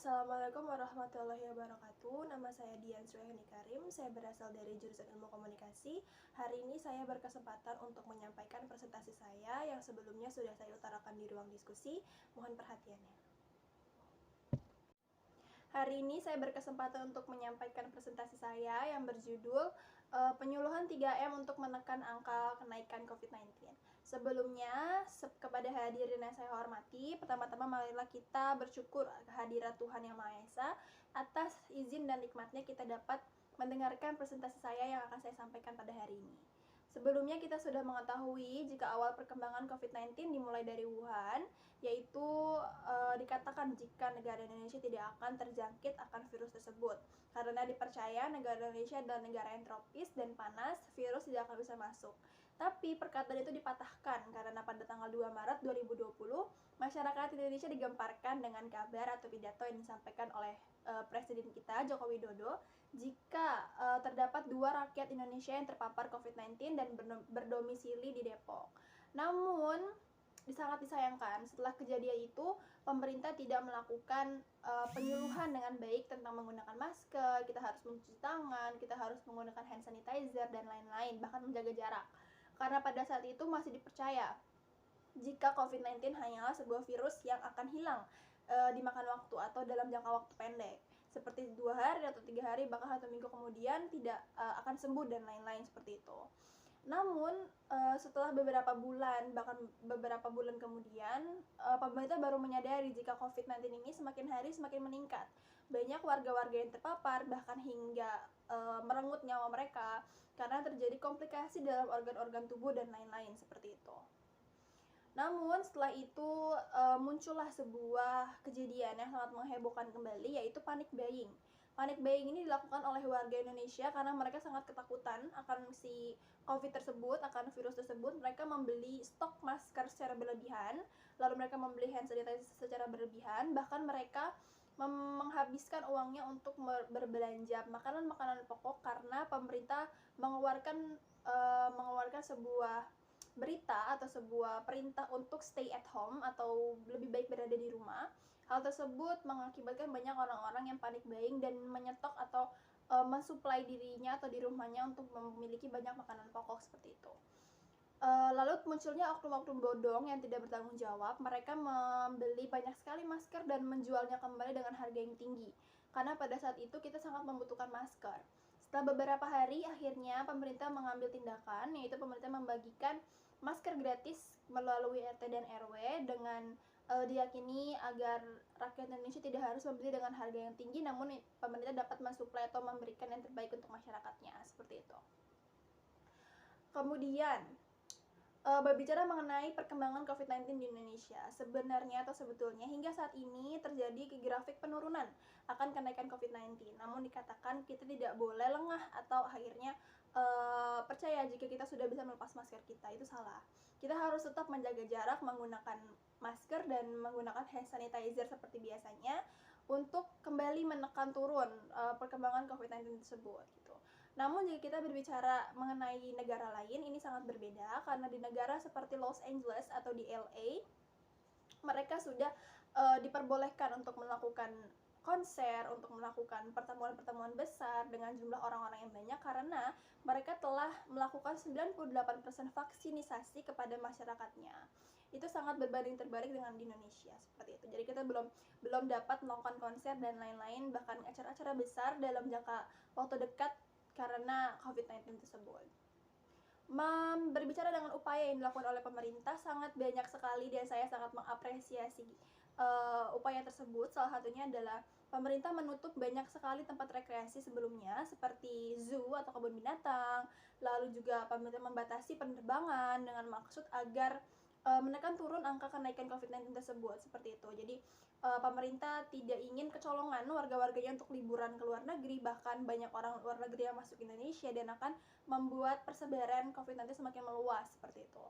Assalamualaikum warahmatullahi wabarakatuh. Nama saya Dian Suyahani Karim. Saya berasal dari jurusan Ilmu Komunikasi. Hari ini saya berkesempatan untuk menyampaikan presentasi saya yang sebelumnya sudah saya utarakan di ruang diskusi. Mohon perhatiannya. Hari ini saya berkesempatan untuk menyampaikan presentasi saya yang berjudul Penyuluhan 3M untuk menekan angka kenaikan COVID-19. Sebelumnya, kepada hadirin yang saya hormati, pertama-tama marilah kita bersyukur kehadirat Tuhan Yang Maha Esa atas izin dan nikmatnya kita dapat mendengarkan presentasi saya yang akan saya sampaikan pada hari ini. Sebelumnya kita sudah mengetahui jika awal perkembangan COVID-19 dimulai dari Wuhan, yaitu dikatakan jika negara Indonesia tidak akan terjangkit akan virus tersebut. Karena dipercaya negara Indonesia adalah negara yang tropis dan panas, virus tidak akan bisa masuk. Tapi perkataan itu dipatahkan karena pada tanggal 2 Maret 2020, masyarakat Indonesia digemparkan dengan kabar atau pidato yang disampaikan oleh Presiden kita Joko Widodo jika terdapat 2 rakyat Indonesia yang terpapar COVID-19 dan berdomisili di Depok. Namun, sangat disayangkan setelah kejadian itu pemerintah tidak melakukan penyuluhan dengan baik tentang menggunakan masker, kita harus mencuci tangan, kita harus menggunakan hand sanitizer dan lain-lain, bahkan menjaga jarak. Karena pada saat itu masih dipercaya jika COVID-19 hanyalah sebuah virus yang akan hilang dimakan waktu atau dalam jangka waktu pendek, seperti 2 hari atau 3 hari bahkan 1 minggu kemudian tidak akan sembuh dan lain-lain seperti itu. Namun setelah beberapa bulan bahkan beberapa bulan kemudian pemerintah baru menyadari jika COVID-19 ini semakin hari semakin meningkat. Banyak warga-warga yang terpapar bahkan hingga merenggut nyawa mereka karena terjadi komplikasi dalam organ-organ tubuh dan lain-lain seperti itu. Namun setelah itu muncullah sebuah kejadian yang sangat menghebohkan kembali, yaitu panic buying. Panic buying ini dilakukan oleh warga Indonesia karena mereka sangat ketakutan akan si COVID tersebut, akan virus tersebut. Mereka membeli stok masker secara berlebihan, lalu mereka membeli hand sanitizer secara berlebihan, bahkan mereka menghabiskan uangnya untuk berbelanja makanan-makanan pokok karena pemerintah mengeluarkan sebuah berita atau sebuah perintah untuk stay at home atau lebih baik berada di rumah. Hal tersebut mengakibatkan banyak orang-orang yang panik buying dan menyetok atau mensuplai dirinya atau di rumahnya untuk memiliki banyak makanan pokok seperti itu. Lalu munculnya oknum-oknum bodong yang tidak bertanggung jawab. Mereka membeli banyak sekali masker dan menjualnya kembali dengan harga yang tinggi. Karena pada saat itu kita sangat membutuhkan masker. Setelah beberapa hari, akhirnya pemerintah mengambil tindakan, yaitu pemerintah membagikan masker gratis melalui RT dan RW dengan diyakini agar rakyat Indonesia tidak harus membeli dengan harga yang tinggi, namun pemerintah dapat mensuplai atau memberikan yang terbaik untuk masyarakatnya, seperti itu. Kemudian, berbicara mengenai perkembangan COVID-19 di Indonesia, sebenarnya atau sebetulnya hingga saat ini terjadi grafik penurunan akan kenaikan COVID-19. Namun dikatakan kita tidak boleh lengah atau akhirnya percaya jika kita sudah bisa melepas masker kita, itu salah. Kita harus tetap menjaga jarak, menggunakan masker dan menggunakan hand sanitizer seperti biasanya untuk kembali menekan turun perkembangan COVID-19 tersebut gitu. Namun jika kita berbicara mengenai negara lain, ini sangat berbeda karena di negara seperti Los Angeles atau di LA, mereka sudah diperbolehkan untuk melakukan konser, untuk melakukan pertemuan-pertemuan besar dengan jumlah orang-orang yang banyak karena mereka telah melakukan 98% vaksinisasi kepada masyarakatnya. Itu sangat berbanding terbalik dengan di Indonesia seperti itu. Jadi kita belum dapat melakukan konser dan lain-lain, bahkan acara-acara besar dalam jangka waktu dekat karena COVID-19 tersebut. Berbicara dengan upaya yang dilakukan oleh pemerintah sangat banyak sekali dan saya sangat mengapresiasi upaya tersebut. Salah satunya adalah pemerintah menutup banyak sekali tempat rekreasi sebelumnya seperti zoo atau kebun binatang. Lalu juga pemerintah membatasi penerbangan dengan maksud agar menekan turun angka kenaikan COVID-19 tersebut seperti itu. Jadi pemerintah tidak ingin kecolongan warga-warganya untuk liburan ke luar negeri, bahkan banyak orang luar negeri yang masuk Indonesia dan akan membuat persebaran COVID-19 semakin meluas seperti itu.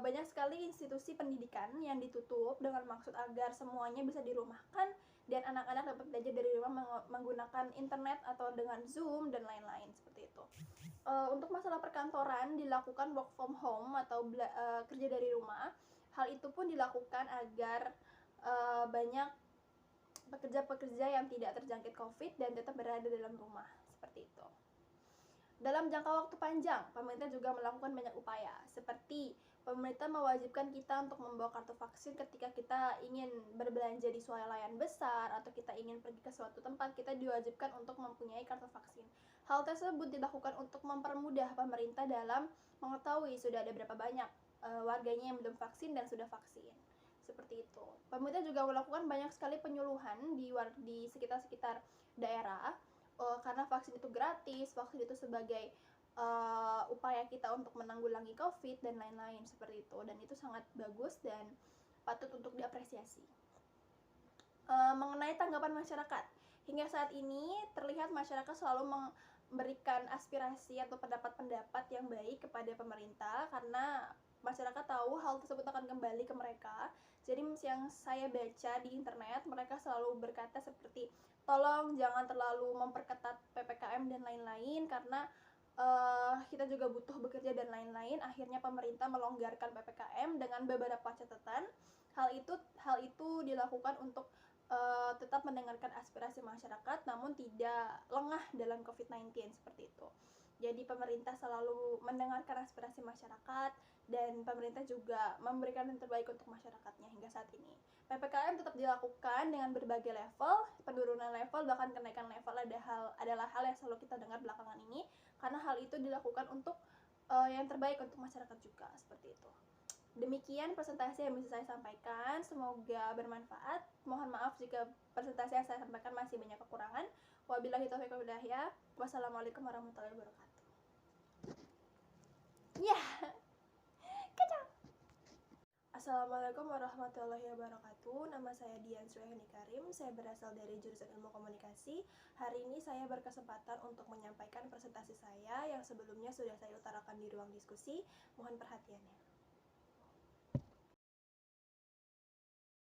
Banyak sekali institusi pendidikan yang ditutup dengan maksud agar semuanya bisa dirumahkan dan anak-anak dapat belajar dari rumah menggunakan internet atau dengan Zoom dan lain-lain seperti itu. Untuk masalah perkantoran dilakukan work from home atau kerja dari rumah. Hal itu pun dilakukan agar banyak pekerja-pekerja yang tidak terjangkit COVID dan tetap berada dalam rumah, seperti itu. Dalam jangka waktu panjang, pemerintah juga melakukan banyak upaya, seperti pemerintah mewajibkan kita untuk membawa kartu vaksin ketika kita ingin berbelanja di swalayan besar atau kita ingin pergi ke suatu tempat, kita diwajibkan untuk mempunyai kartu vaksin. Hal tersebut dilakukan untuk mempermudah pemerintah dalam mengetahui sudah ada berapa banyak warganya yang belum vaksin dan sudah vaksin. Seperti itu. Pemerintah juga melakukan banyak sekali penyuluhan di sekitar-sekitar daerah, karena vaksin itu gratis, vaksin itu sebagai upaya kita untuk menanggulangi COVID dan lain-lain seperti itu, dan itu sangat bagus dan patut untuk diapresiasi. Mengenai tanggapan masyarakat, hingga saat ini terlihat masyarakat selalu memberikan aspirasi atau pendapat-pendapat yang baik kepada pemerintah, karena masyarakat tahu hal tersebut akan kembali ke mereka. Jadi yang saya baca di internet, mereka selalu berkata seperti, tolong jangan terlalu memperketat PPKM dan lain-lain, karena kita juga butuh bekerja dan lain-lain. Akhirnya pemerintah melonggarkan PPKM dengan beberapa catatan. Hal itu dilakukan untuk tetap mendengarkan aspirasi masyarakat, namun tidak lengah dalam COVID-19 seperti itu. Jadi pemerintah selalu mendengarkan aspirasi masyarakat dan pemerintah juga memberikan yang terbaik untuk masyarakatnya hingga saat ini. PPKM tetap dilakukan dengan berbagai level, penurunan level bahkan kenaikan level adalah hal yang selalu kita dengar belakangan ini, karena hal itu dilakukan untuk yang terbaik untuk masyarakat juga, seperti itu. Demikian presentasi yang bisa saya sampaikan, semoga bermanfaat. Mohon maaf jika presentasi yang saya sampaikan masih banyak kekurangan. Wabillahi taufiq wal hidayah. Wassalamualaikum warahmatullahi wabarakatuh. Ya, kacau. Assalamualaikum warahmatullahi wabarakatuh. Nama saya Dian Suyahani Karim. Saya berasal dari jurusan Ilmu Komunikasi. Hari ini saya berkesempatan untuk menyampaikan presentasi saya yang sebelumnya sudah saya utarakan di ruang diskusi. Mohon perhatiannya.